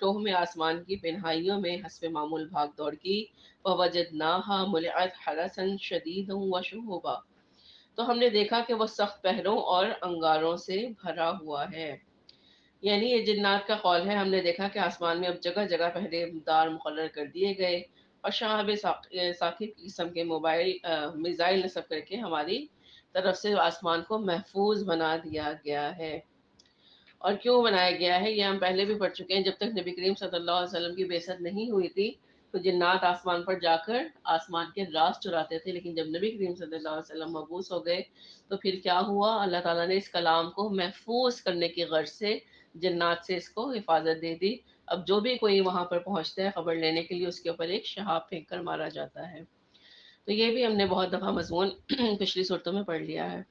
ٹوہ میں آسمان کی پنہائیوں میں حسب معمول بھاگ دوڑ کی، وَوَجَدْنَاهَا مُلِئَتْ حَرَسًا شَدِيدًا وَشُهُبًا، تو ہم نے دیکھا کہ وہ سخت پہروں اور انگاروں سے بھرا ہوا ہے۔ یعنی یہ جنات کا قول ہے، ہم نے دیکھا کہ آسمان میں اب جگہ جگہ پہرے دار مقرر کر دیے گئے اور شہاب ثاقب قسم کے میزائل نصب کر کے ہماری طرف سے آسمان کو محفوظ بنا دیا گیا ہے۔ اور کیوں بنایا گیا ہے یہ ہم پہلے بھی پڑھ چکے ہیں۔ جب تک نبی کریم صلی اللہ علیہ وسلم کی بعثت نہیں ہوئی تھی تو جنات آسمان پر جا کر آسمان کے راز چراتے تھے، لیکن جب نبی کریم صلی اللہ علیہ وسلم مبعوث ہو گئے تو پھر کیا ہوا، اللہ تعالیٰ نے اس کلام کو محفوظ کرنے کی غرض سے جنات سے اس کو حفاظت دے دی۔ اب جو بھی کوئی وہاں پر پہنچتا ہے خبر لینے کے لیے، اس کے اوپر ایک شہاب پھینک کر مارا جاتا ہے۔ تو یہ بھی ہم نے بہت دفعہ مضمون پچھلی صورتوں میں پڑھ لیا ہے۔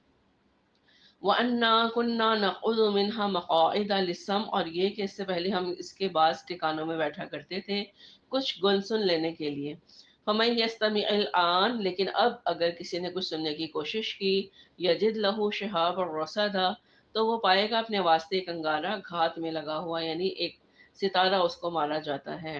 وَأَنَّا كُنَّا نَقْعُدُ مِنْهَا مَقَاعِدَ لِلسَّمْعِ، اور یہ کہ اس سے پہلے ہم اس کے بعض ٹھکانوں میں بیٹھا کرتے تھے کچھ گن سن لینے کے لیے۔ فَمَن يَسْتَمِعِ الْآنَ، لیکن اب اگر کسی نے کچھ سننے کی کوشش کی، يَجِدْ لَهُ شِهَابًا رَصَدًا، تو وہ پائے گا اپنے واسطے ایک انگارہ گھات میں لگا ہوا، یعنی ایک ستارہ اس کو مارا جاتا ہے۔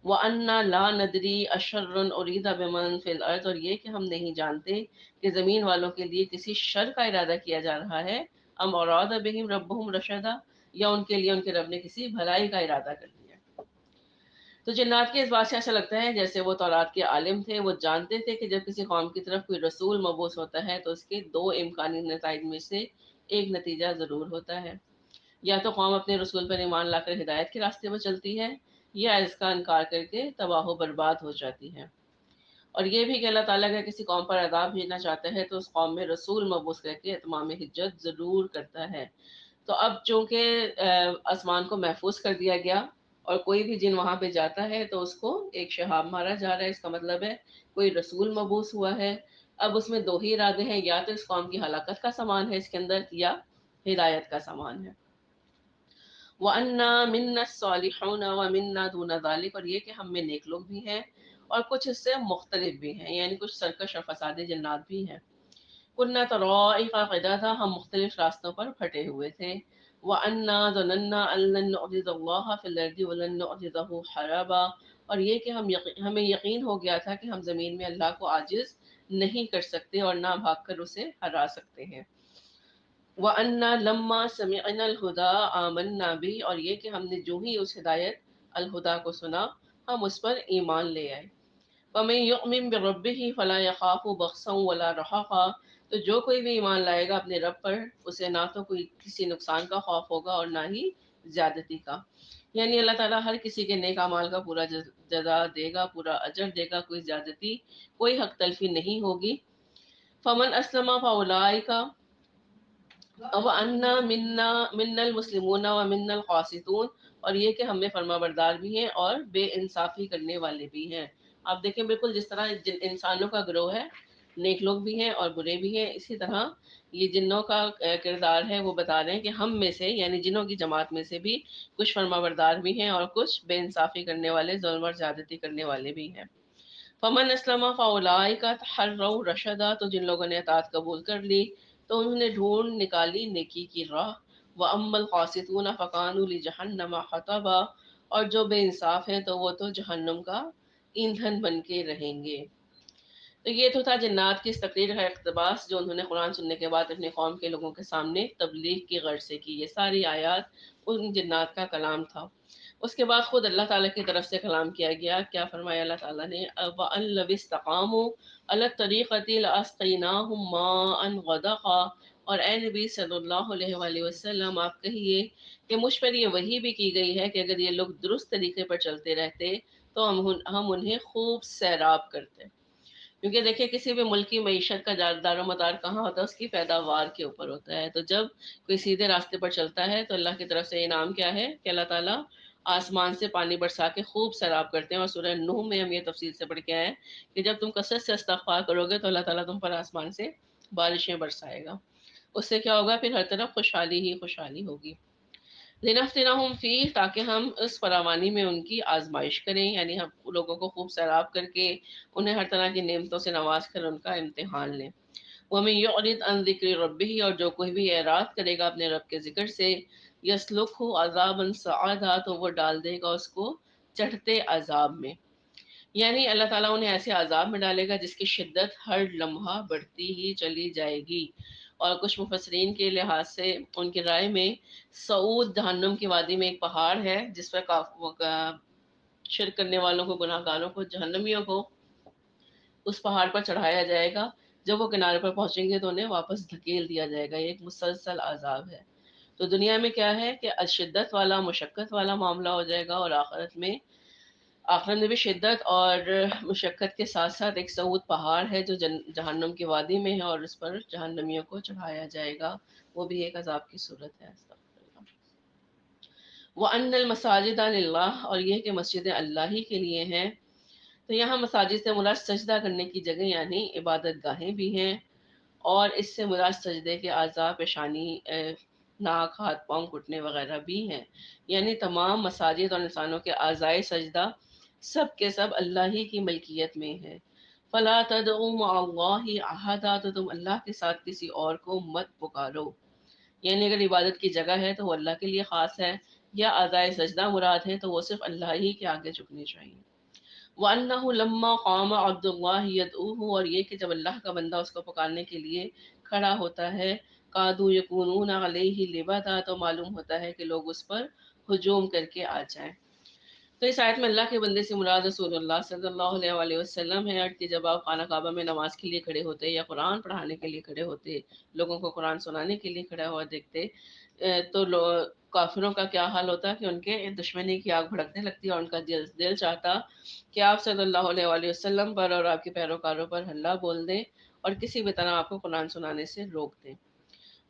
وَأَنَّا لَا نَدْرِي أَشَرٌّ أُرِيدَ بِمَن فِي الْأَرْضِ، اور یہ کہ ہم نہیں جانتے کہ زمین والوں کے لیے کسی شر کا ارادہ کیا جا رہا ہے، ام اراد بہم ربہم رشدا، یا ان کے لیے ان کے رب نے کسی بھلائی کا ارادہ کر دیا۔ تو جنات کے اس بات سے ایسا لگتا ہے جیسے وہ تورات کے عالم تھے، وہ جانتے تھے کہ جب کسی قوم کی طرف کوئی رسول مبعوث ہوتا ہے تو اس کے دو امکانی نتائج میں سے ایک نتیجہ ضرور ہوتا ہے، یا تو قوم اپنے رسول پر ایمان لا کر ہدایت کے راستے پر چلتی ہے، یا اس کا انکار کر کے تباہ و برباد ہو جاتی ہے۔ اور یہ بھی کہ اللہ تعالیٰ اگر کسی قوم پر عذاب بھیجنا چاہتا ہے تو اس قوم میں رسول مبعوث کر کے اتمام حجت ضرور کرتا ہے۔ تو اب چونکہ آسمان کو محفوظ کر دیا گیا اور کوئی بھی جن وہاں پہ جاتا ہے تو اس کو ایک شہاب مارا جا رہا ہے، اس کا مطلب ہے کوئی رسول مبعوث ہوا ہے۔ اب اس میں دو ہی ارادے ہیں، یا تو اس قوم کی ہلاکت کا سامان ہے اس کے اندر، یا ہدایت کا سامان ہے۔ وَأَنَّا مِنَّا الصَّالِحُونَ وَمِنَّا دُونَ ذَلِكَ، اور یہ کہ ہم میں نیک لوگ بھی ہیں اور کچھ اس سے مختلف بھی ہیں، یعنی کچھ سرکش اور فسادی جنات بھی ہیں۔ كُنَّا طَرَائِقَ قِدَدًا، ہم مختلف راستوں پر پھٹے ہوئے تھے۔ وَأَنَّا ظَنَنَّا أَن لَّن نُعْجِزَ اللَّهَ فِي الْأَرْضِ وَلَن نُعْجِزَهُ حَرَبًا، اور یہ کہ ہمیں یقین ہو گیا تھا کہ ہم زمین میں اللہ کو عاجز نہیں کر سکتے اور نہ بھاگ کر اسے ہرا سکتے ہیں۔ وَأَنَّا لَمَّا سَمِعْنَا الْهُدَىٰ آمَنَّا بِهِ، اور یہ کہ ہم نے جو ہی اس ہدایت الہدا کو سنا ہم اس پر ایمان لے آئے۔ وَمَن يُؤْمِن بِرَبِّهِ فَلَا يَخَافُ بَخْسًا وَلَا رَهَقًا، تو جو کوئی بھی ایمان لائے گا اپنے رب پر، اسے نہ تو کوئی کسی نقصان کا خوف ہوگا اور نہ ہی زیادتی کا۔ یعنی اللہ تعالیٰ ہر کسی کے نیک اعمال کا پورا جزا دے گا، پورا اجر دے گا، کوئی زیادتی کوئی حق تلفی نہیں ہوگی۔ فَمَن أَسْلَمَ فَأُولَٰئِكَ وَأَنَّا مِنَّا الْمُسْلِمُونَ وَمِنَّا الْقَاسِطُونَ، اور یہ کہ ہم میں فرما بردار بھی ہیں اور بے انصافی کرنے والے بھی ہیں۔ آپ دیکھیں بالکل جس طرح انسانوں کا گروہ ہے، نیک لوگ بھی ہیں اور برے بھی ہیں، اسی طرح یہ جنوں کا کردار ہے، وہ بتا رہے ہیں کہ ہم میں سے یعنی جنوں کی جماعت میں سے بھی کچھ فرما بردار بھی ہیں اور کچھ بے انصافی کرنے والے، ظلم اور زیادتی کرنے والے بھی ہیں۔ فمن اسلم فاولئک تحروا رشدا، تو جن لوگوں نے اطاعت قبول کر لی تو انہوں نے ڈھونڈ نکالی نیکی کی راہ۔ واما القاسطون فكانوا لجہنم حطبا، اور جو بے انصاف ہیں تو وہ تو جہنم کا ایندھن بن کے رہیں گے۔ تو یہ تو تھا جنات کی اس تقریر کا اقتباس جو انہوں نے قرآن سننے کے بعد اپنے قوم کے لوگوں کے سامنے تبلیغ کی غرض سے کی۔ یہ ساری آیات ان جنات کا کلام تھا۔ اس کے بعد خود اللہ تعالیٰ کی طرف سے کلام کیا گیا۔ کیا فرمایا اللہ تعالیٰ نے، وَأَن لَوِ اسْتَقَامُوا عَلَى الطَّرِيقَةِ لَأَسْقَيْنَاهُم مَّاءً غَدَقًا، اور اے نبی صلی اللہ علیہ وآلہ وسلم آپ کہیے کہ مجھ پر یہ وحی بھی کی گئی ہے کہ اگر یہ لوگ درست طریقے پر چلتے رہتے تو ہم انہیں خوب سیراب کرتے۔ کیونکہ دیکھیں کسی بھی ملک کی معیشت کا دار و مدار کہاں ہوتا ہے، اس کی پیداوار کے اوپر ہوتا ہے۔ تو جب کوئی سیدھے راستے پر چلتا ہے تو اللہ کی طرف سے انعام کیا ہے کہ اللہ تعالیٰ آسمان سے پانی برسا کے خوب سیراب کرتے ہیں۔ اور سورہ نوح میں ہم یہ تفصیل سے پڑھ کے آئے ہیں کہ جب تم کثرت سے استغفار کرو گے تو اللہ تعالیٰ تم پر آسمان سے بارشیں برسائے گا، اس سے کیا ہوگا، پھر ہر طرف خوشحالی ہی خوشحالی ہوگی۔ لِنَفْتِنَهُمْ فِيهِ، تاکہ ہم اس فراوانی میں ان کی آزمائش کریں، یعنی ہم لوگوں کو خوب سیراب کر کے انہیں ہر طرح کی نعمتوں سے نواز کر ان کا امتحان لیں۔ وَمَن يُعْرِضْ عَن ذِكْرِ رَبِّهِ، اور جو کوئی بھی اعراض کرے گا اپنے رب کے ذکر سے، یسلکہ عذابا صعدا، تو وہ ڈال دے گا اس کو چڑھتے عذاب میں، یعنی اللہ تعالیٰ انہیں ایسے عذاب میں ڈالے گا جس کی شدت ہر لمحہ بڑھتی ہی چلی جائے گی۔ اور کچھ مفسرین کے لحاظ سے ان کی رائے میں سعود جہنم کی وادی میں ایک پہاڑ ہے جس پر شرک کرنے والوں کو، گناہ گاروں کو، جہنمیوں کو اس پہاڑ پر چڑھایا جائے گا۔ جب وہ کنارے پر پہنچیں گے تو انہیں واپس دھکیل دیا جائے گا۔ یہ ایک مسلسل عذاب ہے۔ تو دنیا میں کیا ہے کہ شدت والا، مشقت والا معاملہ ہو جائے گا، اور آخرت میں بھی شدت اور مشقت کے ساتھ ساتھ ایک سعود پہاڑ ہے جو جہنم کی وادی میں ہے، اور اس پر جہنمیوں کو چڑھایا جائے گا۔ وہ بھی ایک عذاب کی صورت ہے۔ استغفر اللہ۔ وَأَنَّ الْمَسَاجِدَ لِلَّهِ، اور یہ کہ مسجدیں اللہ ہی کے لیے ہیں۔ تو یہاں مساجد سے مراد سجدہ کرنے کی جگہ یعنی عبادت گاہیں بھی ہیں، اور اس سے مراد سجدے کے اعضاء، پیشانی، ناک، ہاتھ پاؤں گھٹنے وغیرہ بھی ہیں، یعنی تمام مساجد اور انسانوں کے اعضائے سجدہ سب کے سب اللہ ہی کی ملکیت میں ہے۔ فلا تدعوا مع اللہ احدا، تو تم اللہ کے ساتھ کسی اور کو مت پکارو، یعنی اگر عبادت کی جگہ ہے تو وہ اللہ کے لیے خاص ہے، یا اعضائے سجدہ مراد ہے تو وہ صرف اللہ ہی کے آگے جھکنے چاہیے۔ وَأَنَّهُ لَمَّا قَامَ عَبْدُ اللَّهِ يَدْعُوهُ، اور یہ کہ جب اللہ کا بندہ اس کو پکارنے کے لیے کھڑا ہوتا ہے، قَادُوا يَكُونُونَ عَلَيْهِ لِبَدًا، تو معلوم ہوتا ہے کہ لوگ اس پر ہجوم کر کے آ جائیں۔ تو اس آیت میں اللہ کے بندے سے مراد رسول اللہ صلی اللہ علیہ وآلہ وسلم ہے، کہ جب آپ خانہ کعبہ میں نماز کے لیے کھڑے ہوتے یا قرآن پڑھانے کے لیے کھڑے ہوتے، لوگوں کو قرآن سنانے کے لیے کھڑا ہوا دیکھتے، تو کافروں کا کیا حال ہوتا کہ ان کے دشمنی کی آگ بھڑکنے لگتی، اور ان کا دل چاہتا کہ آپ صلی اللہ علیہ وآلہ وسلم پر اور آپ کے پیروکاروں پر حلہ بول دیں، اور کسی بھی طرح آپ کو قرآن سنانے سے روک دیں۔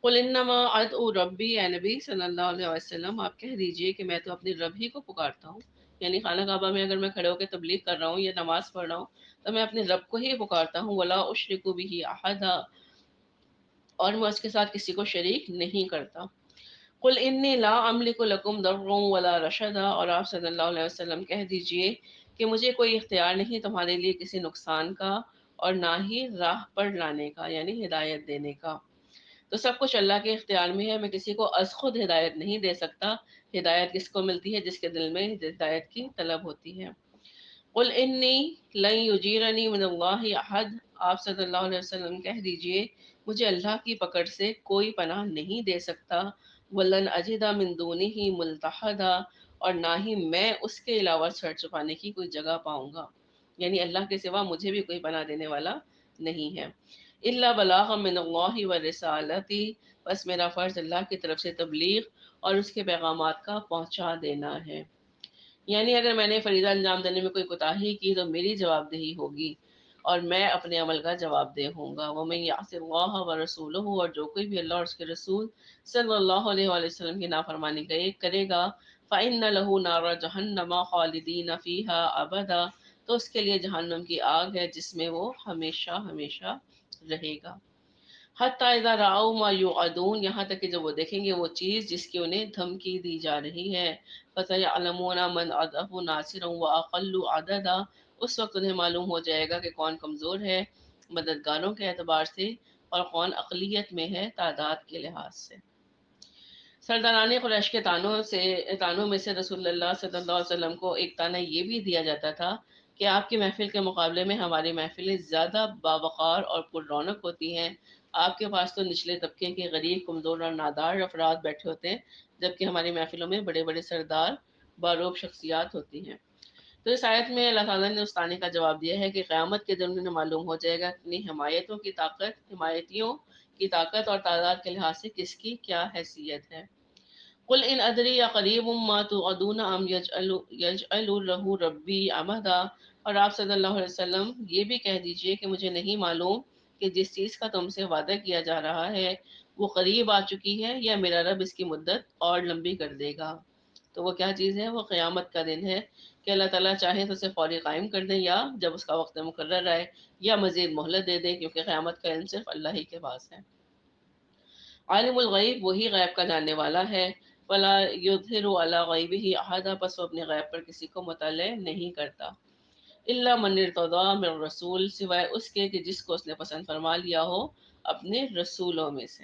قل انما ادعو ربی، اے نبی صلی اللہ علیہ وسلم آپ کہہ دیجئے کہ میں تو اپنی رب ہی کو پکارتا ہوں، یعنی خانہ کعبہ میں اگر میں کھڑے ہو کے تبلیغ کر رہا ہوں یا نماز پڑھ رہا ہوں تو میں اپنے رب کو ہی پکارتا ہوں۔ ولا اشرک به احدا، اور میں اس کے ساتھ کسی کو شریک نہیں کرتا۔ قل انی لا املک لکم ضرا ولا رشدا، اور آپ صلی اللہ علیہ وسلم کہہ دیجئے کہ مجھے کوئی اختیار نہیں تمہارے لیے کسی نقصان کا اور نہ ہی راہ پر لانے کا، یعنی ہدایت دینے کا۔ تو سب کچھ اللہ کے اختیار میں ہے، میں کسی کو از خود ہدایت نہیں دے سکتا۔ ہدایت کس کو ملتی ہے؟ جس کے دل میں ہدایت کی طلب ہوتی ہے۔ قل انی لن یجیرنی من اللہ احد، آپ صلی اللہ علیہ وسلم کہہ دیجئے مجھے اللہ کی پکڑ سے کوئی پناہ نہیں دے سکتا۔ ولن اجد من دونہ ملتحدا، اور نہ ہی میں اس کے علاوہ سر چھپانے کی کوئی جگہ پاؤں گا، یعنی اللہ کے سوا مجھے بھی کوئی پناہ دینے والا نہیں ہے۔ الا بلاغا من اللہ ورسالتی، بس میرا فرض اللہ کی طرف سے تبلیغ اور اس کے پیغامات کا پہنچا دینا ہے، یعنی اگر میں نے فریضہ انجام دینے میں کوئی کوتاہی کی تو میری جواب دہی ہوگی، اور میں اپنے عمل کا جواب دہ ہوں گا۔ وَمَن يَعْصِ اللَّهَ وَرَسُولَهُ، اور جو کوئی بھی اللہ اور اس کے رسول صلی اللہ علیہ وآلہ وسلم کی نافرمانی کرے گا، فَإِنَّ لَهُ نَارَ جَهَنَّمَ خَالِدِينَ فِيهَا أَبَدًا، تو اس کے لیے جہنم کی آگ ہے جس میں وہ ہمیشہ ہمیشہ رہے گا۔ حتی اذا رأوا ما یوعدون، یہاں تک کہ جب وہ دیکھیں گے وہ چیز جس کی انہیں دھمکی دی جا رہی ہے، فَسَيَعْلَمُونَ مَنْ أَضْعَفُ نَاصِرًا وَأَقَلُّ عَدَدًا، اس وقت انہیں معلوم ہو جائے گا کہ کون کمزور ہے مددگاروں کے اعتبار سے اور کون اقلیت میں ہے تعداد کے لحاظ سے۔ سرداران قریش کے تانوں میں سے رسول اللہ صلی اللہ علیہ وسلم کو ایک تانا یہ بھی دیا جاتا تھا کہ آپ کی محفل کے مقابلے میں ہماری محفلیں زیادہ باوقار اور پر رونق ہوتی ہیں۔ آپ کے پاس تو نچلے طبقے کے غریب، کمزور اور نادار افراد بیٹھے ہوتے ہیں، جبکہ ہماری محفلوں میں بڑے بڑے سردار، باروب شخصیات ہوتی ہیں۔ تو اس آیت میں اللہ تعالیٰ نے اس طانے کا جواب دیا ہے کہ قیامت کے دن انہیں معلوم ہو جائے گا اپنی حمایتیوں کی طاقت اور تعداد کے لحاظ سے کس کی کیا حیثیت ہے۔ قل ان ادری قریب ما توعدون ام یجعل له ربی امدا، اور آپ صلی اللہ علیہ وسلم یہ بھی کہہ دیجئے کہ مجھے نہیں معلوم کہ جس چیز کا تم سے وعدہ کیا جا رہا ہے وہ قریب آ چکی ہے یا میرا رب اس کی مدت اور لمبی کر دے گا۔ تو وہ کیا چیز ہے؟ وہ قیامت کا دن ہے کہ اللہ تعالیٰ چاہے تو اسے فوری قائم کر دیں، یا جب اس کا وقت مقرر آئے، یا مزید مہلت دے دیں، کیونکہ قیامت کا علم صرف اللہ ہی کے پاس ہے۔ عالم الغیب، وہی غیب کا جاننے والا ہے۔ ولا یظہر علی غیبہ احدا، پس وہ اپنے غیب پر کسی کو مطلع نہیں کرتا۔ الا من ارتضی من رسول، سوائے اس کے کہ جس کو اس نے پسند فرما لیا ہو اپنے رسولوں میں سے۔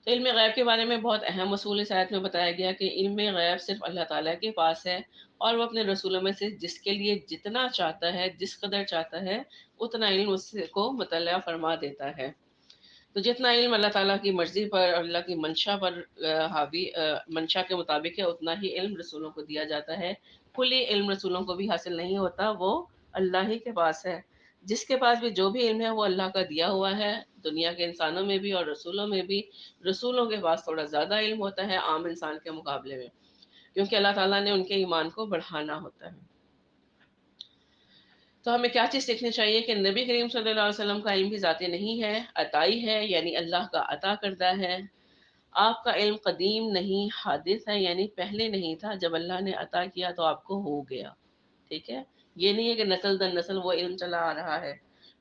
علم غیب کے بارے میں بہت اہم اصول اس آیت میں بتایا گیا کہ علم غیب صرف اللہ تعالیٰ کے پاس ہے، اور وہ اپنے رسولوں میں سے جس کے لیے جتنا چاہتا ہے، جس قدر چاہتا ہے، اتنا علم اس کو مطلع فرما دیتا ہے۔ تو جتنا علم اللہ تعالیٰ کی مرضی پر اور اللہ کی منشا پر حاوی منشا کے مطابق ہے، اتنا ہی علم رسولوں کو دیا جاتا ہے۔ کلی علم رسولوں کو بھی حاصل نہیں ہوتا، وہ اللہ ہی کے پاس ہے۔ جس کے پاس بھی جو بھی علم ہے وہ اللہ کا دیا ہوا ہے، دنیا کے انسانوں میں بھی اور رسولوں میں بھی۔ رسولوں کے پاس تھوڑا زیادہ علم ہوتا ہے عام انسان کے مقابلے میں، کیونکہ اللہ تعالیٰ نے ان کے ایمان کو بڑھانا ہوتا ہے۔ تو ہمیں کیا چیز سیکھنی چاہیے کہ نبی کریم صلی اللہ علیہ وسلم کا علم بھی ذاتی نہیں ہے، عطائی ہے، یعنی اللہ کا عطا کردہ ہے۔ آپ کا علم قدیم نہیں، حادث ہے، یعنی پہلے نہیں تھا، جب اللہ نے عطا کیا تو آپ کو ہو گیا۔ ٹھیک ہے، یہ نہیں ہے کہ نسل در نسل وہ علم چلا آ رہا ہے،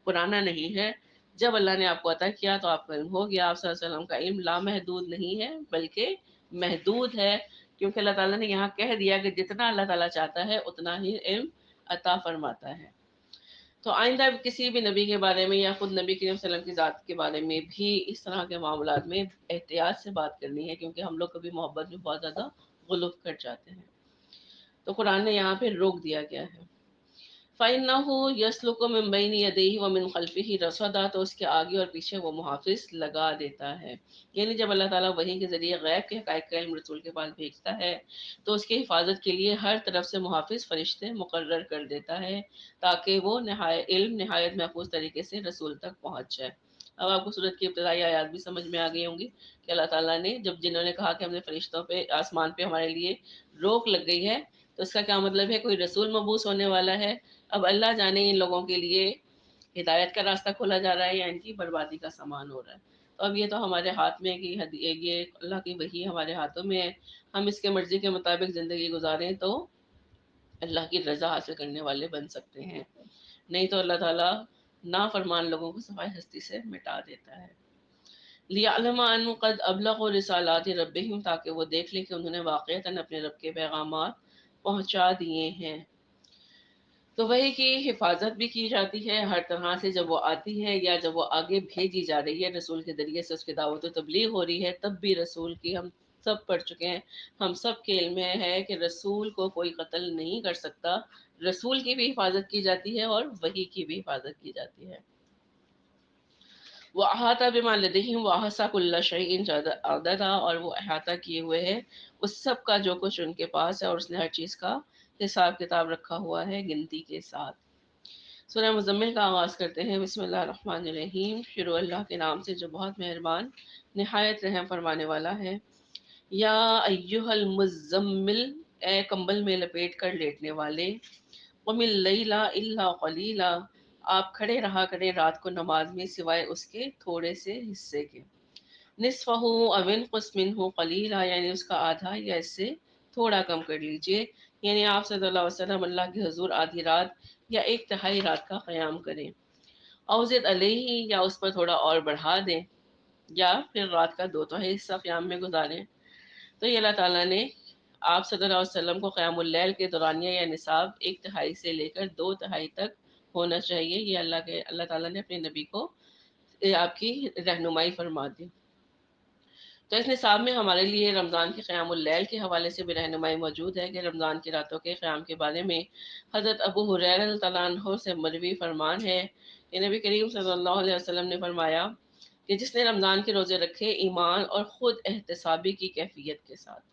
پرانا نہیں ہے۔ جب اللہ نے آپ کو عطا کیا تو آپ کا علم ہو گیا۔ آپ صلی اللہ علیہ وسلم کا علم لامحدود نہیں ہے بلکہ محدود ہے، کیونکہ اللہ تعالیٰ نے یہاں کہہ دیا کہ جتنا اللہ تعالیٰ چاہتا ہے اتنا ہی علم عطا فرماتا ہے۔ تو آئندہ کسی بھی نبی کے بارے میں یا خود نبی کریم صلی اللہ علیہ وسلم کی ذات کے بارے میں بھی اس طرح کے معاملات میں احتیاط سے بات کرنی ہے، کیونکہ ہم لوگ کبھی محبت میں بہت زیادہ غلط کر جاتے ہیں۔ تو قرآن نے یہاں پہ روک دیا گیا ہے۔ فَإِنَّهُ يَسْلُكُ مِن بَيْنِ يَدَيْهِ وَمِن خَلْفِهِ رَصَدًا، تو اس کے آگے اور پیچھے وہ محافظ لگا دیتا ہے۔ یعنی جب اللہ تعالیٰ وحی کے ذریعے غیب کے حقائق کا علم رسول کے پاس بھیجتا ہے تو اس کی حفاظت کے لیے ہر طرف سے محافظ فرشتے مقرر کر دیتا ہے، تاکہ وہ علم نہایت محفوظ طریقے سے رسول تک پہنچ جائے۔ اب آپ کو سورت کی ابتدائی آیات بھی سمجھ میں آ گئی ہوں گی کہ اللہ تعالیٰ نے جنہوں نے کہا کہ ہم نے فرشتوں پہ آسمان پہ ہمارے لیے روک لگ گئی ہے، تو اس کا کیا مطلب ہے؟ کوئی رسول مبعوث ہونے والا ہے۔ اب اللہ جانے ان لوگوں کے لیے ہدایت کا راستہ کھولا جا رہا ہے یا ان کی بربادی کا سامان ہو رہا ہے۔ تو اب یہ تو ہمارے ہاتھ میں کہ یہ اللہ کی وحی ہمارے ہاتھوں میں ہے، ہم اس کے مرضی کے مطابق زندگی گزاریں تو اللہ کی رضا حاصل کرنے والے بن سکتے ہیں، نہیں تو اللہ تعالیٰ نافرمان لوگوں کو صفائے ہستی سے مٹا دیتا ہے۔ لِيَعْلَمَ أَنَّ قَدْ أَبْلَغُوا رِسَالَاتِ رَبِّهِمْ، تاکہ وہ دیکھ لیں کہ انہوں نے واقعتاً اپنے رب کے پیغامات پہنچا دیے ہیں۔ تو وحی کی حفاظت بھی کی جاتی ہے ہر طرح سے، جب وہ آتی ہے یا جب وہ آگے بھیجی جا رہی ہے رسول کے ذریعے سے، اس کی دعوت و تبلیغ ہو رہی ہے، تب بھی رسول کی ہم سب پڑھ چکے ہیں، ہم سب کے علم میں ہے کہ رسول کو کوئی قتل نہیں کر سکتا۔ رسول کی بھی حفاظت کی جاتی ہے اور وحی کی بھی حفاظت کی جاتی ہے۔ وَأَحَاطَ بِمَا لَدَيْهِ وَأَحْصَىٰ كُلَّ شَيْءٍ عَدَدًا، اور وہ احاطہ کیے ہوئے ہے اس سب کا جو کچھ ان کے پاس ہے، اور اس نے ہر چیز کا حساب کتاب رکھا ہوا ہے گنتی کے ساتھ۔ سورہ مزمل کا آغاز کرتے ہیں۔ بسم اللہ الرحمن الرحیم، شروع اللہ کے نام سے جو بہت مہربان نہایت رحم فرمانے والا ہے۔ یا ایہا المزمل، اے کمبل میں لپیٹ کر لیٹنے والے، قم اللیل الا قلیلا، آپ کھڑے رہا کریں رات کو نماز میں سوائے اس کے تھوڑے سے حصے کے، نصفہ او انقص منہ قلیلا، یعنی اس کا آدھا یا اس سے تھوڑا کم کر لیجئے۔ یعنی آپ صلی اللہ علیہ وسلم اللہ کے حضور آدھی رات یا ایک تہائی رات کا قیام کریں، اوزد علیہ، یا اس پر تھوڑا اور بڑھا دیں، یا پھر رات کا دو تہائی حصہ قیام میں گزاریں۔ تو یہ اللہ تعالیٰ نے آپ صلی اللہ علیہ وسلم کو قیام اللیل کے دورانیہ یا نصاب ایک تہائی سے لے کر دو تہائی تک ہونا چاہیے، یہ اللہ تعالیٰ نے اپنے نبی کو آپ کی رہنمائی فرما دی۔ تو اس نصاب میں ہمارے لیے رمضان کے قیام اللیل کے حوالے سے بھی رہنمائی موجود ہے کہ رمضان کی راتوں کے قیام کے بارے میں حضرت ابو ہریرہ رضی اللہ عنہ سے مروی فرمان ہے کہ نبی کریم صلی اللہ علیہ وسلم نے فرمایا کہ جس نے رمضان کے روزے رکھے ایمان اور خود احتسابی کی کیفیت کے ساتھ۔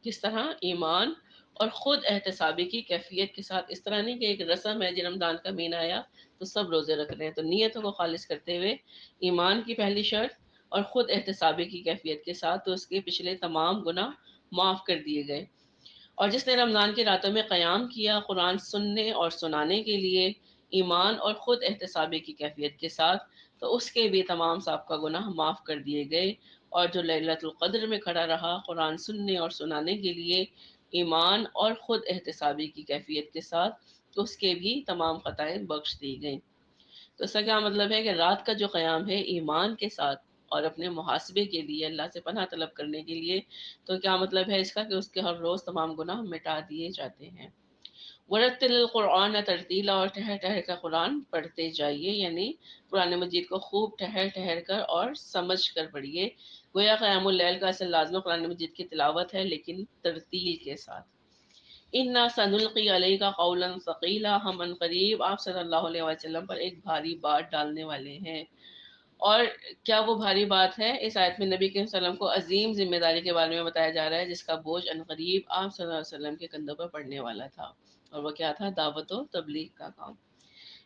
کس طرح؟ ایمان اور خود احتسابی کی کیفیت کے ساتھ، اس طرح نہیں کہ ایک رسم ہے جی رمضان کا مہینہ آیا تو سب روزے رکھ رہے ہیں، تو نیتوں کو خالص کرتے ہوئے ایمان کی پہلی شرط اور خود احتسابی کی کیفیت کے ساتھ، تو اس کے پچھلے تمام گناہ معاف کر دیے گئے۔ اور جس نے رمضان کی راتوں میں قیام کیا قرآن سننے اور سنانے کے لیے ایمان اور خود احتسابی کی کیفیت کے ساتھ، تو اس کے بھی تمام سابقہ گناہ معاف کر دیے گئے۔ اور جو لیلۃ القدر میں کھڑا رہا قرآن سننے اور سنانے کے لیے ایمان اور خود احتسابی کی کیفیت کے ساتھ، تو اس کے بھی تمام خطائیں بخش دی گئیں۔ تو اس کا کیا مطلب ہے کہ رات کا جو قیام ہے ایمان کے ساتھ اور اپنے محاسبے کے لیے، اللہ سے پناہ طلب کرنے کے لیے، تو کیا مطلب ہے اس کا کہ اس کے ہر روز تمام گناہ مٹا دیے جاتے ہیں۔ ورتل القرآن ترتیلا، اور ٹھہر ٹھہر کر قرآن پڑھتے جائیے، یعنی قرآن مجید کو خوب ٹھہر ٹھہر کر اور سمجھ کر پڑھیے۔ گویا قیام اللیل کا اصل لازم قرآن مجید کی تلاوت ہے، لیکن ترتیل کے ساتھ۔ انا سنلقی علیک قولا ثقیلا، ہم ان قریب آپ صلی اللہ علیہ وسلم پر ایک بھاری بات ڈالنے والے ہیں۔ اور کیا وہ بھاری بات ہے؟ اس آیت میں نبی کے وسلم کو عظیم ذمہ داری کے بارے میں بتایا جا رہا ہے، جس کا بوجھ عنقریب آپ صلی اللہ علیہ وسلم کے کندھوں پر پڑنے والا تھا، اور وہ کیا تھا؟ دعوت و تبلیغ کا کام۔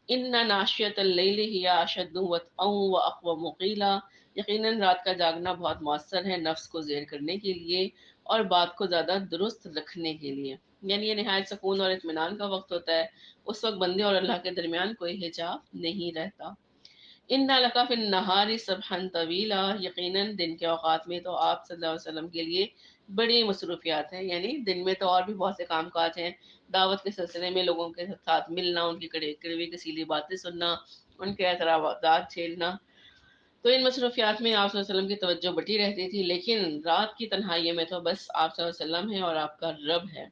ان ناشیۃ اللیل ہی اشد وطئا واقوم قیلا، یقیناً رات کا جاگنا بہت مؤثر ہے نفس کو زیر کرنے کے لیے اور بات کو زیادہ درست رکھنے کے لیے، یعنی یہ نہایت سکون اور اطمینان کا وقت ہوتا ہے، اس وقت بندے اور اللہ کے درمیان کوئی حجاب نہیں رہتا۔ ان لک فی النہار سبحا طویلا، یقیناً دن کے اوقات میں تو آپ صلی اللہ علیہ وسلم کے لیے بڑی مصروفیات ہیں، یعنی دن میں تو اور بھی بہت سے کام کاج ہیں، دعوت کے سلسلے میں لوگوں کے ساتھ ملنا، ان کی کڑوی کسیلی باتیں سننا، ان کے اعتراضات جھیلنا، تو ان مصروفیات میں آپ صلی اللہ علیہ وسلم کی توجہ بٹی رہتی تھی، لیکن رات کی تنہائی میں تو بس آپ صلی اللہ علیہ وسلم ہے اور آپ کا رب ہے،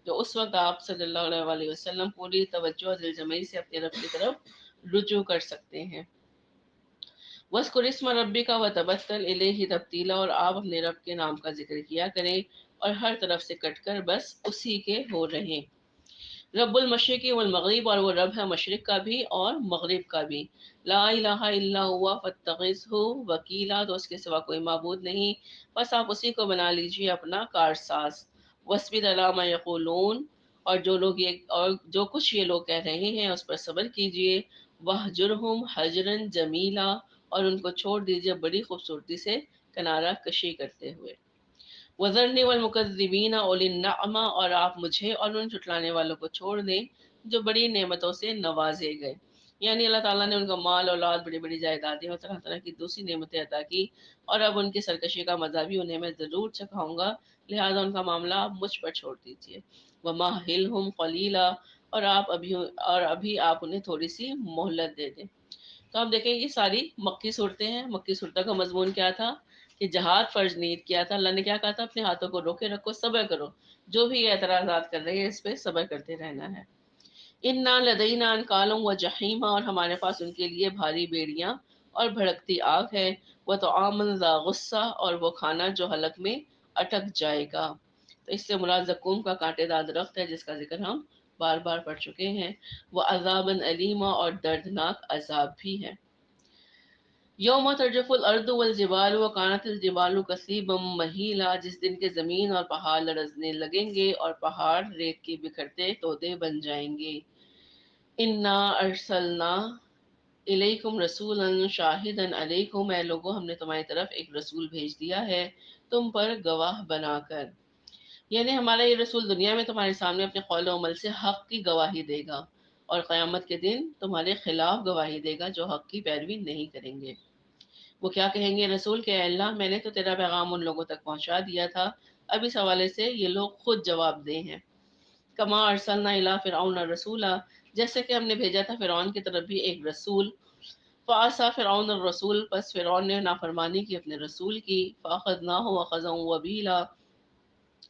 تو اس وقت آپ صلی اللہ علیہ وسلم پوری توجہ اور دل جمعی سے اپنے رب کی طرف رجوع کر سکتے ہیں۔ وَاذْكُرِ اسْمَ رَبِّكَ وَتَبَتَّلْ إِلَيْهِ تَبْتِيلًا، اور آپ اپنے رب کے نام کا ذکر کیا کریں اور ہر طرف سے کٹ کر بس اسی کے ہو رہیں۔ رب المشرق والمغرب، اور وہ رب ہے مشرق کا بھی اور مغرب کا بھی۔ لا الہ الا ہوا فاتخذہ وکیلا، تو اس کے سوا کوئی معبود نہیں، بس آپ اسی کو بنا لیجیے اپنا کارساز۔ وَاصْبِرْ عَلَىٰ مَا یقولون، اور جو کچھ یہ لوگ کہہ رہے ہیں اس پر صبر کیجیے۔ وَاہْجُرْہُمْ حَجْرًا جَمِیلًا، اور ان کو چھوڑ دیجیے بڑی خوبصورتی سے کنارہ کشی کرتے ہوئے۔ وَذَرْنِي وَالْمُكَذِّبِينَ أُولِي النَّعْمَةِ، اور آپ مجھے اور ان جھٹلانے والوں کو چھوڑ دیں جو بڑی نعمتوں سے نوازے گئے، یعنی اللہ تعالیٰ نے ان کو مال اولاد، بڑی بڑی جائیدادیں اور طرح طرح کی دوسری نعمتیں عطا کی، اور اب ان کی سرکشی کا مزہ بھی انہیں میں ضرور چکھاؤں گا، لہٰذا ان کا معاملہ آپ مجھ پر چھوڑ دیجیے۔ وَمَهِّلْهُمْ قَلِيلًا، اور ابھی آپ انہیں تھوڑی سی مہلت دے دیں۔ تو آپ دیکھیں یہ ساری مکی صورتیں ہیں۔ مکی صورتوں کا مضمون کیا تھا؟ کہ جہاد فرض نیت کیا تھا، اللہ نے کیا کہا تھا؟ اپنے ہاتھوں کو روکے رکھو، صبر کرو، جو بھی یہ اعتراضات کر رہے ہیں اس پہ صبر کرتے رہنا ہے۔ انا لدینا انکالوں و جہیما، اور ہمارے پاس ان کے لیے بھاری بیڑیاں اور بھڑکتی آگ ہے۔ وہ تو آمن ذا غصہ، اور وہ کھانا جو حلق میں اٹک جائے گا۔ تو اس سے مراد زقوم کا کانٹے دار درخت ہے، جس کا ذکر ہم بار بار پڑھ چکے ہیں۔ وہ عذابًا علیما، اور دردناک عذاب بھی ہے۔ یوم ترجف الارض والجبال وکانت الجبال کثیبا مہیلا، جس دن کے زمین اور پہاڑ لرزنے لگیں گے اور پہاڑ ریت کے بکھرتے تودے بن جائیں گے۔ انا ارسلنا الیکم رسولا شاہدا علیکم، اے لوگو ہم نے تمہاری طرف ایک رسول بھیج دیا ہے تم پر گواہ بنا کر، یعنی ہمارا یہ رسول دنیا میں تمہارے سامنے اپنے قول و عمل سے حق کی گواہی دے گا، اور قیامت کے دن تمہارے خلاف گواہی دے گا جو حق کی پیروی نہیں کریں گے۔ وہ کیا کہیں گے رسول کہ اے اللہ، میں نے تو تیرا پیغام ان لوگوں تک پہنچا دیا تھا، اب اس حوالے سے یہ لوگ خود جواب دے ہیں۔ کما ارسلنا الی فرعون رسولا، جیسے کہ ہم نے بھیجا تھا فرعون کی طرف بھی ایک رسول۔ فعصى فرعون الرسول، پس فرعون نے نافرمانی کی اپنے رسول کی۔ فاخذناہ اخذا وبیلا،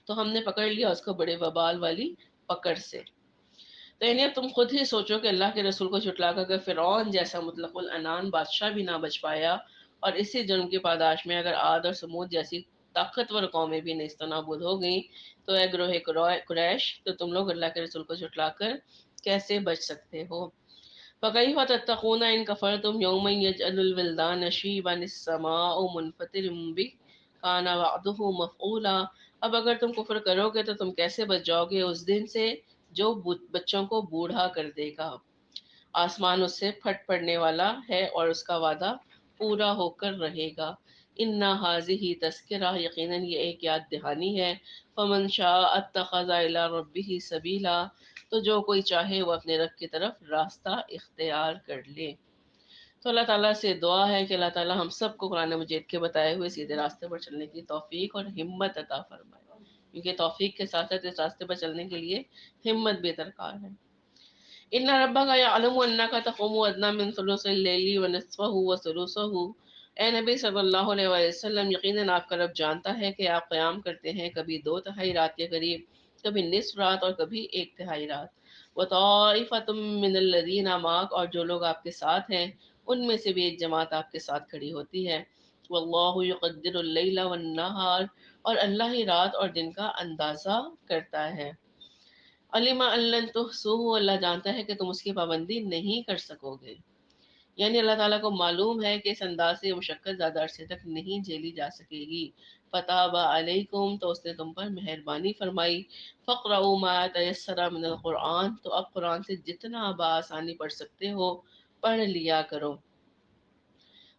تو ہم نے پکڑ لیا اس کو بڑے وبال والی پکڑ سے۔ تو یعنی اب تم خود ہی سوچو کہ اللہ کے رسول کو جھٹلا کر اگر فرعون جیسا مطلق العنان بادشاہ بھی نہ بچ پایا، اور اسی جرم کی پاداش میں اگر عاد اور سمود جیسی طاقتور قومیں بھی نیست و نابود ہو گئیں، تو اے گروہ قریش، تو تم لوگ اللہ کے رسول کو جھٹلا کر کیسے بچ سکتے ہو؟ فَكَيْفَ تَتَّقُونَ إِن كَفَرْتُمْ يَوْمًا يَجْعَلُ الْوِلْدَانَ شِيبًا السَّمَاءُ مُنْفَطِرٌ بِهِ كَانَ وَعْدُهُ مَفْعُولًا، اب اگر تم کفر کرو گے تو تم کیسے بچ جاؤ گے اس دن سے جو بچوں کو بوڑھا کر دے گا، آسمان اس سے پھٹ پڑنے والا ہے اور اس کا وعدہ پورا ہو کر رہے گا۔ اِنَّ هَٰذِهِ تَذْکِرَۃٌ، یقیناً یہ ایک یاد دہانی ہے۔ فَمَن شَاءَ اتَّخَذَ إِلَىٰ رَبِّهِ سَبِیلًا، تو جو کوئی چاہے وہ اپنے رب کی طرف راستہ اختیار کر لے۔ تو اللہ تعالیٰ سے دعا ہے کہ اللہ تعالیٰ ہم سب کو قرآن مجید کے بتائے ہوئے سیدھے راستے پر چلنے کی توفیق اور ہمت عطا فرمائے، کیونکہ توفیق کے ساتھ ساتھ اس راستے پر چلنے کے لیے ہمت بھی درکار ہے۔ ان ربک یعلم انک تقوم ادنی من ثلث اللیل ونصفہ وثلثہ، اے نبی صلی اللہ علیہ وسلم، یقیناً آپ کا رب جانتا ہے کہ آپ قیام کرتے ہیں کبھی 2 تہائی رات کے قریب، کبھی نصف رات اور کبھی 1 تہائی رات۔ وَطَائِفَةٌ مِّنَ الَّذِينَ مَعَكَ، اور جو لوگ آپ کے ساتھ ہیں ان میں سے بھی ایک جماعت آپ کے ساتھ کھڑی ہوتی ہے. واللہ یقدر اللیل والنہار، اور اللہ ہی رات اور دن کا اندازہ کرتا ہے. علم ان لن تحصوہ، اللہ جانتا ہے کہ تم اس کی پابندی نہیں کر سکو گے. یعنی اللہ تعالیٰ کو معلوم ہے کہ اس انداز سے مشقت زیادہ عرصے تک نہیں جھیلی جا سکے گی. فتاب علیکم، تو اس نے تم پر مہربانی فرمائی. فقرؤوا ما تیسر من القرآن، تو اب قرآن سے جتنا بآسانی پڑھ سکتے ہو پڑھ لیا کرو.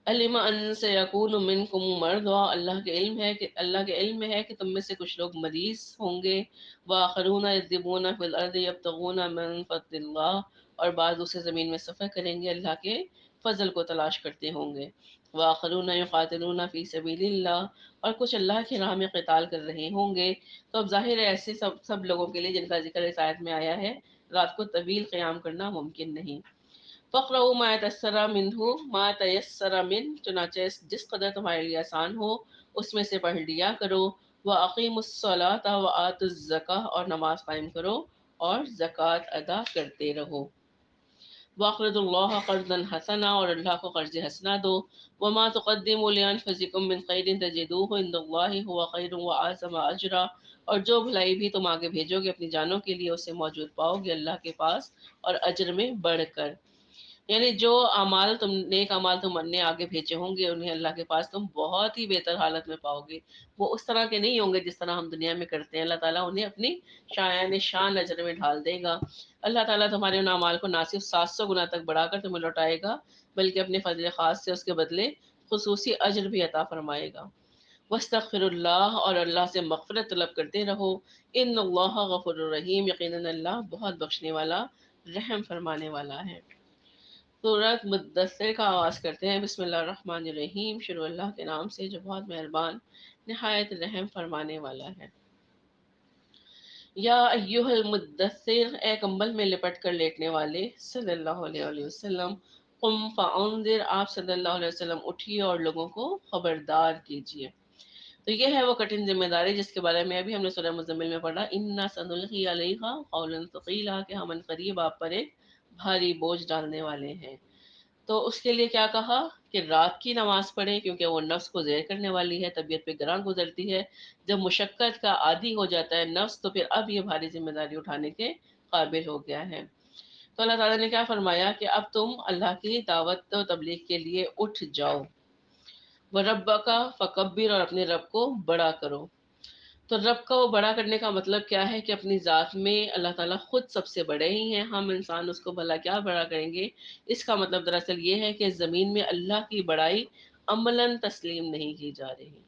علم ان سیکون منکم مرضی، اللہ کے علم میں ہے کہ تم میں سے کچھ لوگ مریض ہوں گے. وآخرون یضربون فی الارض یبتغون من فضل اللہ، اور بعض دوسرے زمین میں سفر کریں گے اللہ کے فضل کو تلاش کرتے ہوں گے. وآخرون یقاتلون فی سبیل اللہ، اور کچھ اللہ کی راہ میں قتال کر رہے ہوں گے. تو اب ظاہر ہے ایسے سب لوگوں کے لیے جن کا ذکر اس آیت میں آیا ہے رات کو طویل قیام کرنا ممکن نہیں. فقرؤوا ما تیسر من، چنانچہ جس قدر تمہارے لیے آسان ہو اس میں سے پڑھ لیا کرو. وَأَقِیمُوا الصَّلَاةَ وَآتُوا الزَّکَاةَ، اور نماز قائم کرو اور زکوٰۃ ادا کرتے رہو. وَأَقْرِضُوا اللَّهَ قَرْضًا حَسَنًا، اور اللہ کو قرض حسنہ دو. وَمَا تُقَدِّمُوا لِأَنفُسِکُم مِّن خَیْرٍ تَجِدُوهُ عِندَ اللَّهِ هُوَ خَیْرٌ وَأَعْظَمُ أَجْرًا، اور جو بھلائی بھی تم آگے بھیجو گے اپنی جانوں کے لیے اسے موجود پاؤ گے اللہ کے پاس اور اجر میں بڑھ کر. یعنی جو نیک اعمال تم نے آگے بھیجے ہوں گے انہیں اللہ کے پاس تم بہت ہی بہتر حالت میں پاؤ گے. وہ اس طرح کے نہیں ہوں گے جس طرح ہم دنیا میں کرتے ہیں. اللہ تعالیٰ انہیں اپنی شان اجر میں ڈھال دے گا. اللہ تعالیٰ تمہارے ان اعمال کو نہ صرف 700 گنا تک بڑھا کر تمہیں لوٹائے گا بلکہ اپنے فضل خاص سے اس کے بدلے خصوصی اجر بھی عطا فرمائے گا. واستغفر اللہ، اور اللہ سے مغفرت طلب کرتے رہو. ان اللہ غفور الرحیم، یقیناً اللہ بہت بخشنے والا رحم فرمانے والا ہے. سورۃ مدثر کا آغاز کرتے ہیں. بسم اللہ الرحمن الرحیم، شروع اللہ کے نام سے جو بہت مہربان نہایت رحم فرمانے والا ہے. یا ایھا المدثر، اے کمبل میں لپٹ کر لیٹنے والے، صلی اللہ علیہ وسلم. قم فانذر، آپ صلی اللہ علیہ وسلم اٹھیے اور لوگوں کو خبردار کیجیے. تو یہ ہے وہ کٹھن ذمہ داری جس کے بارے میں ابھی ہم نے سورہ مزمل میں پڑھا. انا سنلقی علیک قولا ثقیلا، کہ ہم عنقریب آپ پر ایک بھاری بوجھ ڈالنے والے ہیں. تو اس کے لیے کیا کہا کہ رات کی نماز پڑھیں کیونکہ وہ نفس کو زیر کرنے والی ہے، طبیعت پہ گراں گزرتی ہے. جب مشقت کا عادی ہو جاتا ہے نفس تو پھر اب یہ بھاری ذمہ داری اٹھانے کے قابل ہو گیا ہے. تو اللہ تعالیٰ نے کیا فرمایا کہ اب تم اللہ کی دعوت و تبلیغ کے لیے اٹھ جاؤ. وَرَبَّکَ فَکَبِّر، اور اپنے رب کو بڑا کرو. تو رب کو بڑا کرنے کا مطلب کیا ہے کہ اپنی ذات میں اللہ تعالیٰ خود سب سے بڑے ہی ہیں. ہم انسان اس کو بھلا کیا بڑا کریں گے. اس کا مطلب دراصل یہ ہے کہ زمین میں اللہ کی بڑائی عملاً تسلیم نہیں کی جا رہی.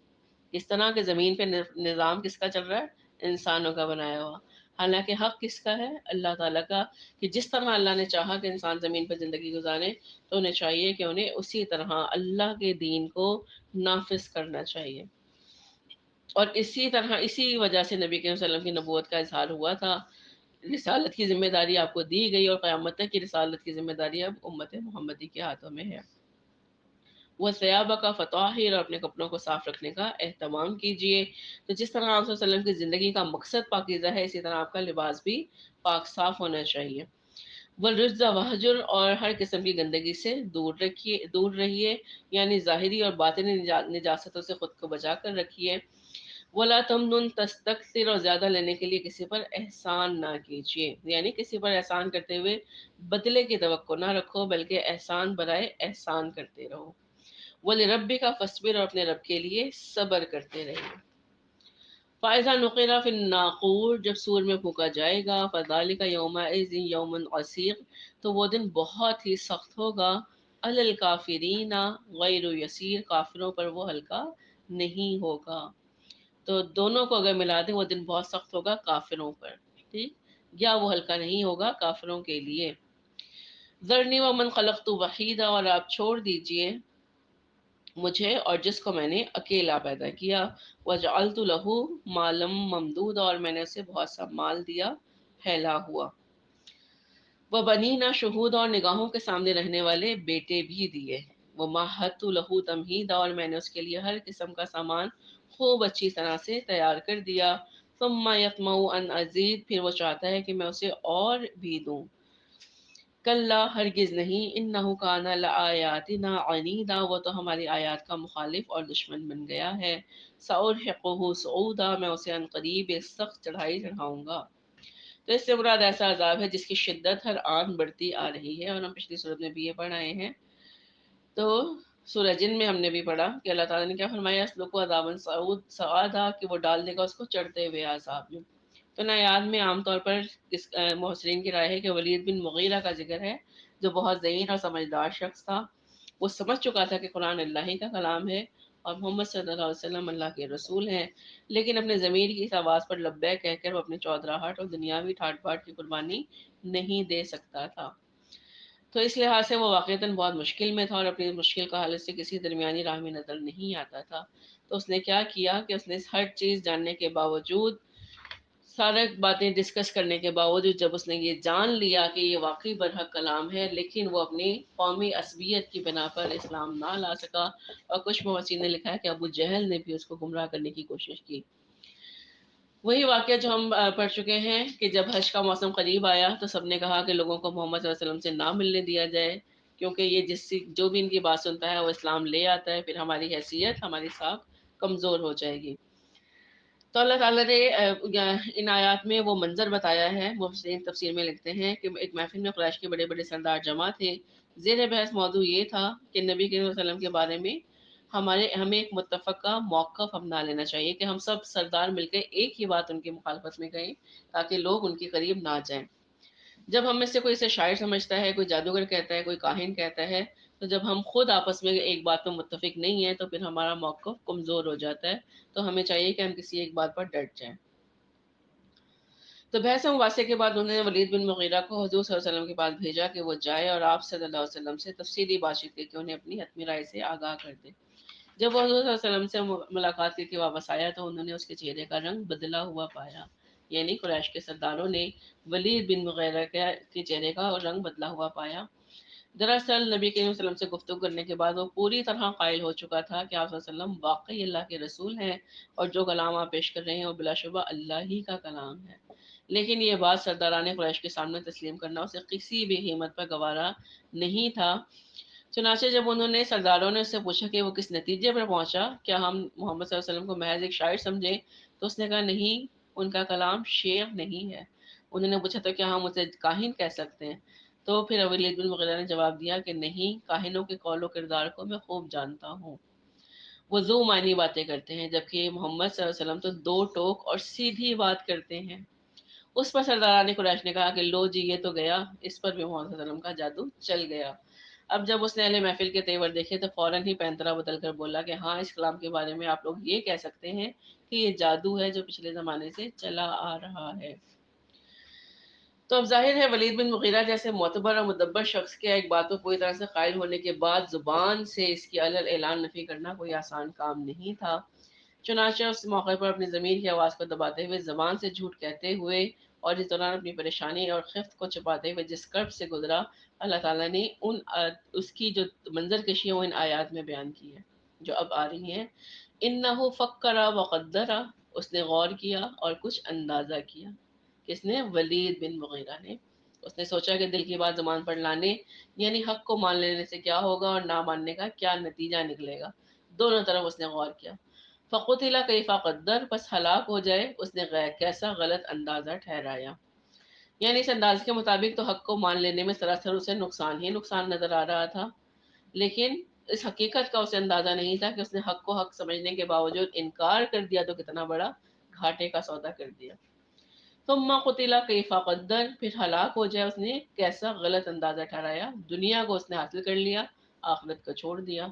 اس طرح کہ زمین پہ نظام کس کا چل رہا ہے؟ انسانوں کا بنایا ہوا. حالانکہ حق کس کا ہے؟ اللہ تعالیٰ کا. کہ جس طرح اللہ نے چاہا کہ انسان زمین پر زندگی گزارے تو انہیں چاہیے کہ انہیں اسی طرح اللہ کے دین کو نافذ کرنا چاہیے. اور اسی طرح اسی وجہ سے نبی کریم صلی اللہ علیہ وسلم کی نبوت کا اظہار ہوا تھا. رسالت کی ذمہ داری آپ کو دی گئی اور قیامت تک کی رسالت کی ذمہ داری اب امت محمدی کے ہاتھوں میں ہے. وہ سیابہ کا فطاہر، اور اپنے کپڑوں کو صاف رکھنے کا اہتمام کیجیے. تو جس طرح آپ صلی اللہ علیہ وسلم کی زندگی کا مقصد پاکیزہ ہے اسی طرح آپ کا لباس بھی پاک صاف ہونا چاہیے. والرجز وہجر، اور ہر قسم کی گندگی سے دور رہیے، یعنی ظاہری اور باطنی نجاستوں سے خود کو بچا کر رکھیے. ولا تمنن تستکثر، اور زیادہ لینے کے لیے کسی پر احسان نہ کیجیے. یعنی کسی پر احسان کرتے ہوئے بدلے کی توقع نہ رکھو بلکہ احسان برائے احسان کرتے رہو. وَلِرَبِّكَ فَاصْبِرْ، اور اپنے رب کے لیے صبر کرتے رہیے. فَإِذَا نُقِرَ فِي النَّاقُورِ، جب سور میں پھونکا جائے گا. فَذَلِكَ يَوْمَئِذٍ يَوْمٌ عَسِيرٌ، تو وہ دن بہت ہی سخت ہوگا. عَلَى الْكَافِرِينَ غَيْرُ يَسِيرٌ، کافروں پر وہ ہلکا نہیں ہوگا. تو دونوں کو اگر ملا دیں وہ دن بہت سخت ہوگا کافروں پر، ٹھیک، یا وہ ہلکا نہیں ہوگا کافروں کے لیے. ذرنی ومن خلقت وحیدا، اور آپ چھوڑ دیجئے مجھے اور جس کو میں نے اکیلا پیدا کیا. وجعلت له مالا ممدودا، اور میں نے اسے بہت سا مال دیا پھیلا ہوا. وبنینا شہودا، اور نگاہوں کے سامنے رہنے والے بیٹے بھی دیے. ومہدت له تمہیدا، اور میں نے اس کے لیے ہر قسم کا سامان خوب اچھی طرح سے تیار کر دیا. ثم یطمع ان ازید، پھر وہ چاہتا ہے کہ میں اسے اور بھی دوں. کلا ہرگز نہیں، انہ کان لآیاتنا عنیدا، وہ تو ہماری آیات کا مخالف اور دشمن بن گیا ہے. سأرہقہ صعودا، میں اسے عن قریب ایک سخت چڑھائی چڑھاؤں گا. تو اس سے مراد ایسا عذاب ہے جس کی شدت ہر آن بڑھتی آ رہی ہے، اور ہم پچھلی صورت میں بھی یہ پڑھائے ہیں. تو سورہ جن میں ہم نے بھی پڑھا کہ اللہ تعالیٰ نے کیا فرمایا، اسلوک کو عذابًا سعودا، کہ وہ ڈال دے گا اس کو چڑھتے ہوئے عذاب میں. تو نایات میں عام طور پر محسرین کی رائے ہے کہ ولید بن مغیرہ کا ذکر ہے، جو بہت ذہین اور سمجھدار شخص تھا. وہ سمجھ چکا تھا کہ قرآن اللہ ہی کا کلام ہے اور محمد صلی اللہ علیہ وسلم اللہ کے رسول ہیں، لیکن اپنے ضمیر کی اس آواز پر لبیک کہہ کر وہ اپنی چودراہٹ اور دنیاوی ٹھاٹ باٹ کی قربانی نہیں دے سکتا تھا. تو اس لحاظ سے وہ واقعتاً بہت مشکل میں تھا اور اپنی مشکل کا حالت سے کسی درمیانی راہ میں نظر نہیں آتا تھا. تو اس نے کیا کیا کہ اس نے ہر چیز جاننے کے باوجود، سارے باتیں ڈسکس کرنے کے باوجود، جب اس نے یہ جان لیا کہ یہ واقعی برحق کلام ہے، لیکن وہ اپنی قومی عصبیت کی بنا پر اسلام نہ لا سکا. اور کچھ مفسرین نے لکھا ہے کہ ابو جہل نے بھی اس کو گمراہ کرنے کی کوشش کی. وہی واقعہ جو ہم پڑھ چکے ہیں کہ جب حج کا موسم قریب آیا تو سب نے کہا کہ لوگوں کو محمد صلی اللہ علیہ وسلم سے نہ ملنے دیا جائے، کیونکہ یہ جو بھی ان کی بات سنتا ہے وہ اسلام لے آتا ہے، پھر ہماری حیثیت، ہماری ساکھ کمزور ہو جائے گی. تو اللہ تعالیٰ نے ان آیات میں وہ منظر بتایا ہے. مفسرین تفسیر میں لکھتے ہیں کہ ایک محفل میں قریش کے بڑے بڑے سردار جمع تھے. زیر بحث موضوع یہ تھا کہ نبی کریم صلی اللہ علیہ وسلم کے بارے میں ہمیں ایک متفقہ موقف اپنا لینا چاہیے کہ ہم سب سردار مل کے ایک ہی بات ان کی مخالفت میں کہیں، تاکہ لوگ ان کے قریب نہ جائیں. جب ہم میں سے کوئی اسے شاعر سمجھتا ہے، کوئی جادوگر کہتا ہے، کوئی کاہن کہتا ہے، تو جب ہم خود آپس میں ایک بات پر متفق نہیں ہیں تو پھر ہمارا موقف کمزور ہو جاتا ہے. تو ہمیں چاہیے کہ ہم کسی ایک بات پر ڈٹ جائیں. تو بحث مباحثے کے بعد انہوں نے ولید بن مغیرہ کو حضور صلی اللہ علیہ وسلم کے پاس بھیجا کہ وہ جائے اور آپ صلی اللہ علیہ وسلم سے تفصیلی بات چیت کر کے انہیں اپنی حتمی رائے سے آگاہ کر دے. جب وہ حضور صلی اللہ علیہ وسلم سے ملاقات کر کے واپس آیا تو انہوں نے اس کے چہرے کا رنگ بدلا ہوا پایا. یعنی قریش کے سرداروں نے ولید بن مغیرہ کے چہرے کا رنگ بدلا ہوا پایا. دراصل نبی کریم صلی اللہ علیہ وسلم سے گفتگو کرنے کے بعد وہ پوری طرح قائل ہو چکا تھا کہ آپ صلی اللہ علیہ وسلم واقعی اللہ کے رسول ہیں اور جو کلام آپ پیش کر رہے ہیں وہ بلا شبہ اللہ ہی کا کلام ہے. لیکن یہ بات سرداران قریش کے سامنے تسلیم کرنا اسے کسی بھی قیمت پر گوارا نہیں تھا. چنانچہ جب انہوں نے سرداروں نے اس سے پوچھا کہ وہ کس نتیجے پر پہنچا، کیا ہم محمد صلی اللہ علیہ وسلم کو محض ایک شاعر سمجھیں، تو اس نے کہا نہیں، ان کا کلام شعر نہیں ہے. انہوں نے پوچھا تو کیا ہم اسے کاہن کہہ سکتے ہیں؟ تو پھر ولید بن مغیرہ نے جواب دیا کہ نہیں، کاہنوں کے قول و کردار کو میں خوب جانتا ہوں. وہ ذو معنی باتیں کرتے ہیں، جبکہ محمد صلی اللہ علیہ وسلم تو دو ٹوک اور سیدھی بات کرتے ہیں. اس پر سرداران قریش نے کہا کہ لو جی، یہ تو گیا، اس پر بھی محمد صلی اللہ علیہ وسلم کا جادو چل گیا. اب جب اس نے اہل محفل کے تیور دیکھے تو فوراً ہی پینترا بدل کر بولا کہ ہاں، اس کلام کے بارے میں آپ لوگ یہ کہہ سکتے ہیں کہ یہ جادو ہے جو پچھلے زمانے سے چلا آ رہا ہے. تو اب ظاہر ہے ولید بن مغیرہ جیسے معتبر اور مدبر شخص کے ایک بات کو پوری طرح سے قائل ہونے کے بعد زبان سے اس کی علل اعلان نفی کرنا کوئی آسان کام نہیں تھا. چنانچہ اس موقع پر اپنی ضمیر کی آواز کو دباتے ہوئے، زبان سے جھوٹ کہتے ہوئے اور اس دوران اپنی پریشانی اور خفت کو چھپاتے ہوئے جس کرب سے گزرا، اللہ تعالیٰ نے اس کی جو منظر کشی ہے وہ ان آیات میں بیان کی ہے جو اب آ رہی ہیں. انہو فکر وقدر، اس نے غور کیا اور کچھ اندازہ کیا. کس نے؟ ولید بن مغیرہ نے. اس نے سوچا کہ دل کی بات زبان پر لانے یعنی حق کو مان لینے سے کیا ہوگا اور نہ ماننے کا کیا نتیجہ نکلے گا. دونوں طرف اس نے غور کیا. فقتل کیف قدر، پس ہلاک ہو جائے اس نے کیسا غلط اندازہ ٹھہرایا. یعنی اس انداز کے مطابق تو حق کو مان لینے میں سراسر اسے نقصان ہی نقصان نظر آ رہا تھا، لیکن اس حقیقت کا اسے اندازہ نہیں تھا کہ اس نے حق کو حق سمجھنے کے باوجود انکار کر دیا تو کتنا بڑا گھاٹے کا سودا کر دیا. ثم قتل کیف قدر، پھر ہلاک ہو جائے اس نے کیسا غلط اندازہ ٹھہرایا. دنیا کو اس نے حاصل کر لیا، آخرت کو چھوڑ دیا.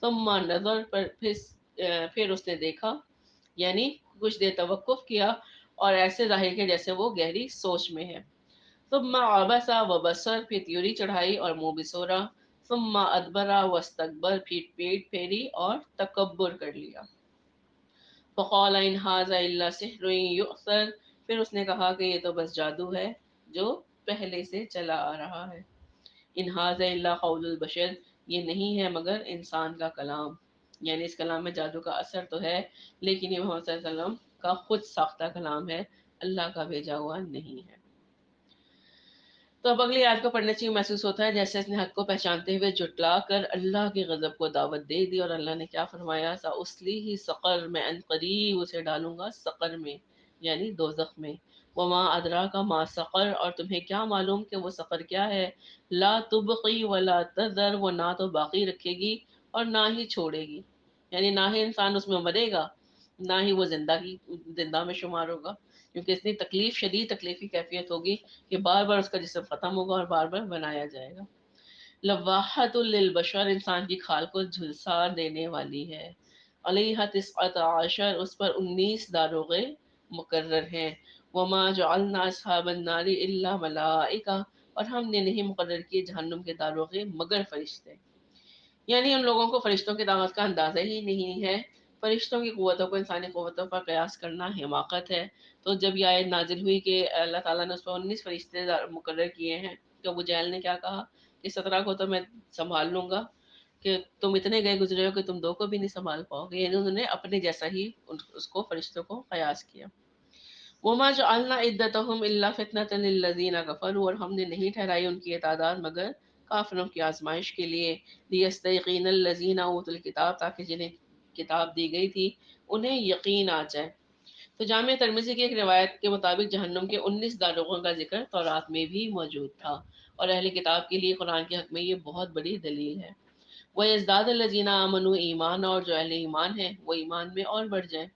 ثم نظر، پر پھر اس نے دیکھا، یعنی کچھ دیر توقف کیا اور ایسے ظاہر کیا جیسے وہ گہری سوچ میں ہے. ثم عبس وبصر، پھر تیوری چڑھائی اور منہ بسورا. ثم ادبر واستکبر، پھر پیٹ پھیری اور تکبر کر لیا. فقال ان ھذا الا سحر یؤثر، پھر اس نے کہا کہ یہ تو بس جادو ہے جو پہلے سے چلا آ رہا ہے. ان ھذا الا قول البشر، یہ نہیں ہے مگر انسان کا کلام. یعنی اس کلام میں جادو کا اثر تو ہے، لیکن یہ محمد صلی اللہ علیہ وسلم کا خود ساختہ کلام ہے، اللہ کا بھیجا ہوا نہیں ہے۔ تو اب اگلی آیت کو پڑھنے سے محسوس ہوتا ہے جیسے اس نے حق کو پہچانتے ہوئے جھٹلا کر اللہ کے غضب کو دعوت دے دی، اور اللہ نے کیا فرمایا، سأصلیہ سقر، میں ان قریب اسے ڈالوں گا سقر میں، یعنی دوزخ میں۔ وما ادراک ما سقر، اور تمہیں کیا معلوم کہ وہ سقر کیا ہے، لا تبقی ولا تذر، وہ نہ تو باقی رکھے گی اور نہ ہی چھوڑے گی، یعنی نہ ہی انسان اس میں مرے گا، نہ ہی وہ زندہ میں شمار ہوگا، کیونکہ اتنی تکلیف، شدید تکلیفی کیفیت ہوگی کہ بار بار اس کا جسم ختم ہوگا اور بار بار بنایا جائے گا۔ لواحت للبشر، انسان کی کھال کو جھلسا دینے والی ہے۔ علیہ 19، اس پر 19 داروغے مقرر ہیں۔ وما جعلنا اصحاب النار الا ملائکہ، اور ہم نے نہیں مقرر کیے جہنم کے داروغے مگر فرشتے، یعنی ان لوگوں کو فرشتوں کی طاقت کا اندازہ ہی نہیں ہے۔ فرشتوں کی قوتوں کو انسانی قوتوں پر قیاس کرنا حماقت ہے۔ تو جب یہ آیت نازل ہوئی کہ اللہ تعالیٰ نے اس پر 19 فرشتے مقرر کیے ہیں، تو ابو جہل نے کیا کہا کہ 17 کو تو میں سنبھال لوں گا، کہ تم اتنے گئے گزرے ہو کہ تم 2 کو بھی نہیں سنبھال پاؤ گے، یعنی انہوں نے اپنے جیسا ہی اس کو، فرشتوں کو قیاس کیا۔ وما جعلنا عدتهم الا فتنة للذین کفروا، اور ہم نے نہیں ٹھہرائی ان کی تعداد مگر کافروں کی آزمائش کے لیے، لیستیقین الذین اوتوا الکتاب، تاکہ جنہیں کتاب دی گئی تھی انہیں یقین آ جائے۔ تو جامع ترمذی کی ایک روایت کے مطابق جہنم کے 19 داروغوں کا ذکر تورات میں بھی موجود تھا، اور اہل کتاب کے لیے قرآن کے حق میں یہ بہت بڑی دلیل ہے۔ وَيَزْدَادَ الَّذِينَ آمَنُوا ایمان، اور جو اہل ایمان ہیں وہ ایمان میں اور بڑھ جائیں۔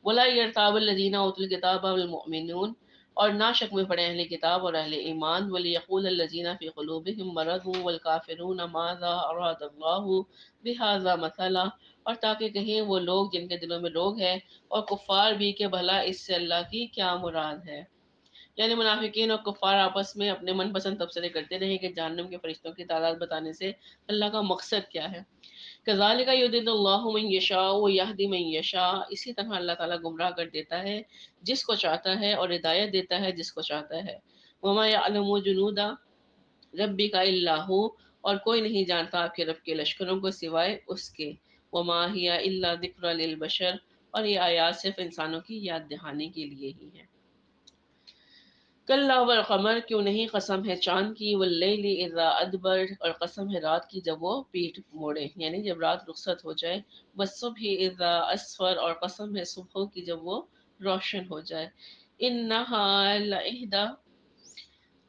وَلَا يَرْتَابَ الَّذِينَ أُوتُوا الْكِتَابَ وَالْمُؤْمِنُونَ، اور نہ شک میں پڑے اہل کتاب اور اہل ایمان۔ وَلِيَقُولَ الَّذِينَ فِي قُلُوبِهِم مَرَضٌ وَالْكَافِرُونَ مَاذَا أَرَادَ اللَّهُ بِهَذَا مَثَلًا، اور تاکہ کہیں وہ لوگ جن کے دلوں میں روگ ہے اور کفار بھی کہ بھلا اس سے اللہ کی کیا مراد ہے، یعنی منافقین اور کفار آپس میں اپنے من پسند تبصرے کرتے رہے کہ جہنم کے فرشتوں کی تعداد بتانے سے اللہ کا مقصد کیا ہے۔ کذالک یضل اللہ من یشاء ویہدی من یشاء، اسی طرح اللہ تعالیٰ گمراہ کر دیتا ہے جس کو چاہتا ہے اور ہدایت دیتا ہے جس کو چاہتا ہے۔ وما یعلم جنود ربک الا ہو، اور کوئی نہیں جانتا آپ کے رب کے لشکروں کو سوائے اس کے۔ وما ہی الا ذکر للبشر، اور یہ آیات صرف انسانوں کی یاد دہانی کے لیے ہی ہے۔ کلا والقمر، کیوں نہیں، قسم ہے چاند کی، واللیل اذا ادبر، اور قسم ہے رات کی جب وہ پیٹ موڑے، یعنی جب رات رخصت ہو جائے۔ والصبح اذا اسفر، اور قسم ہے صبح کی جب وہ روشن ہو جائے۔ انہا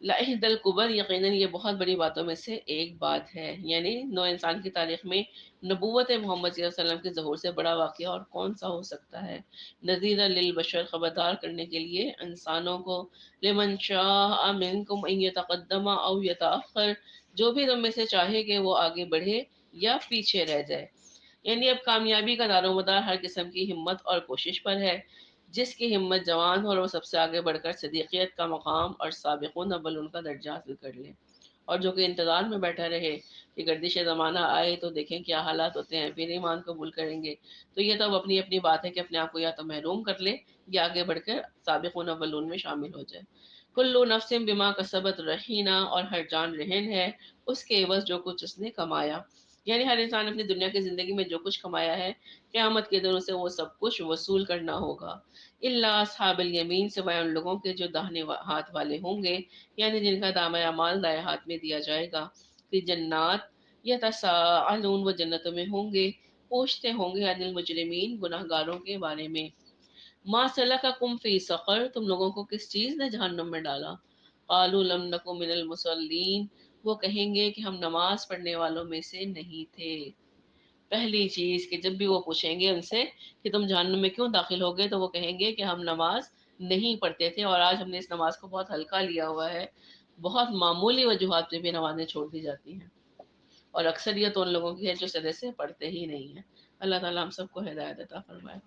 لإحدى الکبر، یقیناً یہ بہت بڑی باتوں میں سے ایک بات ہے، یعنی نو انسان کی تاریخ میں نبوت محمد صلی اللہ علیہ وسلم کے ظہور سے بڑا واقعہ اور کون سا ہو سکتا ہے۔ نذیرا للبشر، خبردار کرنے کے لیے انسانوں کو۔ لمن شاء منکم ان یتقدم او یتأخر، جو بھی تم میں سے چاہے کہ وہ آگے بڑھے یا پیچھے رہ جائے، یعنی اب کامیابی کا دار و مدار ہر قسم کی ہمت اور کوشش پر ہے۔ جس کی ہمت جوان ہو اور وہ سب سے آگے بڑھ کر صدیقیت کا مقام اور سابقون اولون کا درجہ حاصل کر لے، اور جو کہ انتظار میں بیٹھا رہے کہ گردش زمانہ آئے تو دیکھیں کیا حالات ہوتے ہیں پھر ایمان قبول کریں گے، تو یہ تو اب اپنی اپنی بات ہے کہ اپنے آپ کو یا تو محروم کر لے یا آگے بڑھ کر سابقون اولون میں شامل ہو جائے۔ کلو نفس بما کسبت رہینہ، اور ہر جان رہن ہے اس کے عوض جو کچھ اس نے کمایا، یعنی ہر انسان اپنی دنیا کی زندگی میں جو کچھ کمایا ہے قیامت کے دنوں سے وہ سب کچھ وصول کرنا ہوگا۔ الا اصحاب الیمین، سوائے ان لوگوں کے جو داہنے ہاتھ والے ہوں گے، یعنی جن کا دامن اعمال دائیں ہاتھ میں دیا جائے گا۔ فی جنات یتساءلون، وہ جنتوں میں ہوں گے پوچھتے ہوں گے، عن المجرمین، گناہ گاروں کے بارے میں۔ ما سلککم فی سقر، تم لوگوں کو کس چیز نے جہنم میں ڈالا؟ قالوا لم نک من المصلین، وہ کہیں گے کہ ہم نماز پڑھنے والوں میں سے نہیں تھے۔ پہلی چیز کہ جب بھی وہ پوچھیں گے ان سے کہ تم جہنم میں کیوں داخل ہو گئے، تو وہ کہیں گے کہ ہم نماز نہیں پڑھتے تھے اور آج ہم نے اس نماز کو بہت ہلکا لیا ہوا ہے، بہت معمولی وجوہات پہ بھی نمازیں چھوڑ دی جاتی ہیں، اور اکثریت ان لوگوں کی ہے جو سرے سے پڑھتے ہی نہیں ہیں۔ اللہ تعالیٰ ہم سب کو ہدایت عطا فرمائے۔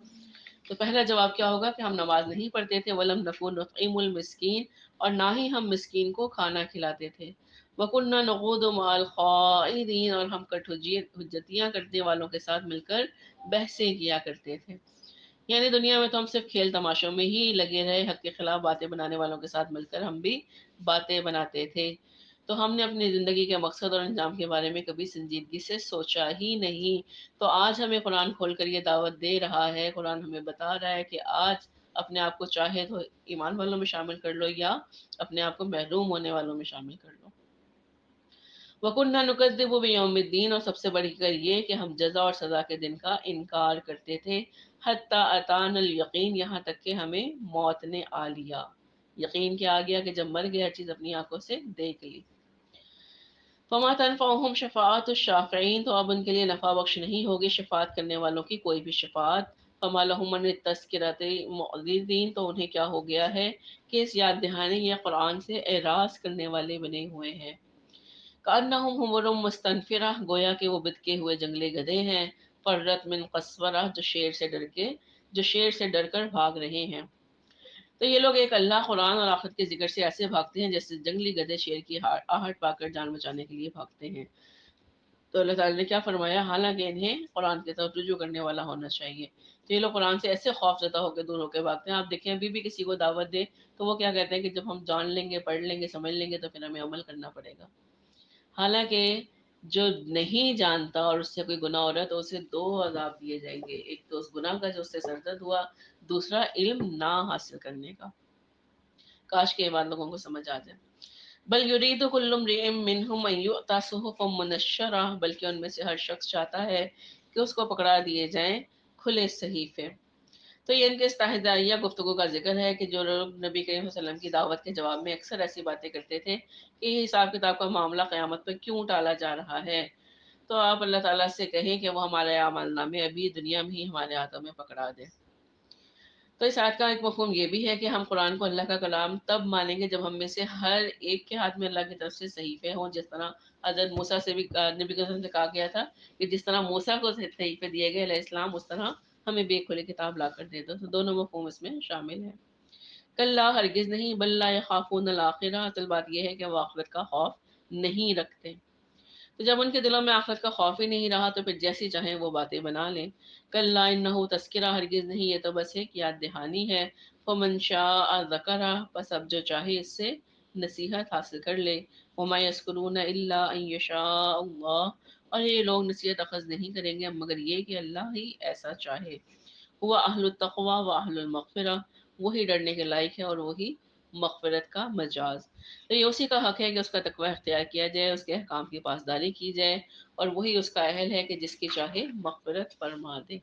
تو پہلا جواب کیا ہوگا کہ ہم نماز نہیں پڑھتے تھے، وَلَمْ نَكُ نُطْعِمُ الْمِسْكِينَ، اور نہ ہی ہم مسکین کو کھانا کھلاتے تھے۔ وَكُنَّا نَخُوضُ مَعَ الْخَائِضِينَ، اور ہم کٹ حجتیاں کرنے والوں کے ساتھ مل کر بحثیں کیا کرتے تھے، یعنی دنیا میں تو ہم صرف کھیل تماشوں میں ہی لگے رہے، حق کے خلاف باتیں بنانے والوں کے ساتھ مل کر ہم بھی باتیں بناتے تھے، تو ہم نے اپنی زندگی کے مقصد اور انجام کے بارے میں کبھی سنجیدگی سے سوچا ہی نہیں۔ تو آج ہمیں قرآن کھول کر یہ دعوت دے رہا ہے، قرآن ہمیں بتا رہا ہے کہ آج اپنے آپ کو چاہے تو ایمان والوں میں شامل کر لو یا اپنے آپ کو محروم ہونے والوں میں شامل کر لو۔ وَكُنَّا نُكَذِّبُ بِيَوْمِ الدِّينِ، اور سب سے بڑھ کر یہ کہ ہم جزا اور سزا کے دن کا انکار کرتے تھے، حَتَّىٰ أَتَانَا الْيَقِينُ، یہاں تک کہ ہمیں موت نے آ لیا۔ یقین کیا آ گیا کہ جب مر گیا چیز اپنی آنکھوں سے دیکھ لی۔ فَمَا تَنفَعُهُمْ شَفَاعَةُ الشَّافِعِينَ، تو اب ان کے لیے نفع بخش نہیں ہوگی شفاعت کرنے والوں کی کوئی بھی شفاعت۔ فَمَا لَهُمْ عَنِ التَّذْكِرَةِ مُعْرِضِينَ، تو انہیں کیا ہو گیا ہے کہ اس یاد دہانی یا قرآن سے اعراض کرنے والے بنے ہوئے ہیں۔ کأنہم حمر مستنفرہ، گویا کہ وہ بتکے ہوئے جنگلی گدھے ہیں، فرت من قسورہ، جو شیر سے ڈر کر بھاگ رہے ہیں۔ تو یہ لوگ ایک اللہ، قرآن اور آخرت کے ذکر سے ایسے بھاگتے ہیں جیسے جنگلی گدھے شیر کی آہٹ پا کر جان بچانے کے لیے بھاگتے ہیں۔ تو اللہ تعالیٰ نے کیا فرمایا، حالانکہ انہیں قرآن کی طرف رجوع کرنے والا ہونا چاہیے، تو یہ لوگ قرآن سے ایسے خوف زدہ ہو کے دور ہو کے بھاگتے ہیں۔ آپ دیکھیں ابھی بھی کسی کو دعوت دے تو وہ کیا کہتے ہیں کہ جب ہم جان لیں گے، پڑھ لیں گے، سمجھ لیں گے تو پھر ہمیں عمل کرنا پڑے گا۔ حالانکہ جو نہیں جانتا اور اس سے کوئی گناہ ہو رہا ہے تو اسے دو عذاب دیے جائیں گے، ایک تو اس گناہ کا جو اس سے سرزد ہوا، دوسرا علم نہ حاصل کرنے کا۔ کاش کے یہ بات لوگوں کو سمجھ آ جائے۔ بل یرید کل امرئ منہم ان یؤتی صحفا منشرہ، بلکہ ان میں سے ہر شخص چاہتا ہے کہ اس کو پکڑا دیے جائیں کھلے صحیفے۔ تو یہ ان کے استہزائیہ گفتگو کا ذکر ہے کہ جو لوگ نبی کریم صلی اللہ علیہ وسلم کی دعوت کے جواب میں اکثر ایسی باتیں کرتے تھے کہ یہ حساب کتاب کا معاملہ قیامت پہ کیوں ٹالا جا رہا ہے، تو آپ اللہ تعالیٰ سے کہیں کہ وہ ہمارے اعمال نامے ابھی دنیا میں ہی ہمارے ہاتھوں میں پکڑا دے۔ تو اس آیت کا ایک مفہوم یہ بھی ہے کہ ہم قرآن کو اللہ کا کلام تب مانیں گے جب ہم میں سے ہر ایک کے ہاتھ میں اللہ کی طرف سے صحیفے ہوں، جس طرح حضرت موسیٰ سے بھی نبی کے سے کہا گیا تھا کہ جس طرح موسیٰ کو صحیفے دیے گئے علیہ السلام، اس طرح ہمیں بھی ایک کھلی کتاب لا کر دے دو۔ تو دونوں مفہوم اس میں شامل ہیں۔ کلا، ہرگز نہیں، بل لا یخافون الآخرہ، اصل بات یہ ہے کہ وہ آخرت کا خوف نہیں رکھتے۔ تو جب ان کے دلوں میں آخرت کا خوف ہی نہیں رہا تو پھر جیسی چاہیں وہ باتیں بنا لیں۔ کلا انہ تذکرہ، ہرگز نہیں، یہ تو بس ایک یاد دہانی ہے۔ فمن شاء ذکرہ، پس اب جو چاہے اس سے نصیحت حاصل کر لے۔ وما یذکرون الا ان یشاء اللہ، اور یہ لوگ نصیحت اخذ نہیں کریں گے مگر یہ کہ اللہ ہی ایسا چاہے۔ ہوا اہل التقوی و اہل المغفرہ، وہی ڈرنے کے لائق ہے اور وہی مغفرت کا مجاز۔ تو یہ اسی کا حق ہے کہ اس کا تقوی اختیار کیا جائے، اس کے احکام کی پاسداری کی جائے، اور وہی اس کا اہل ہے کہ جس کی چاہے مغفرت فرما دے۔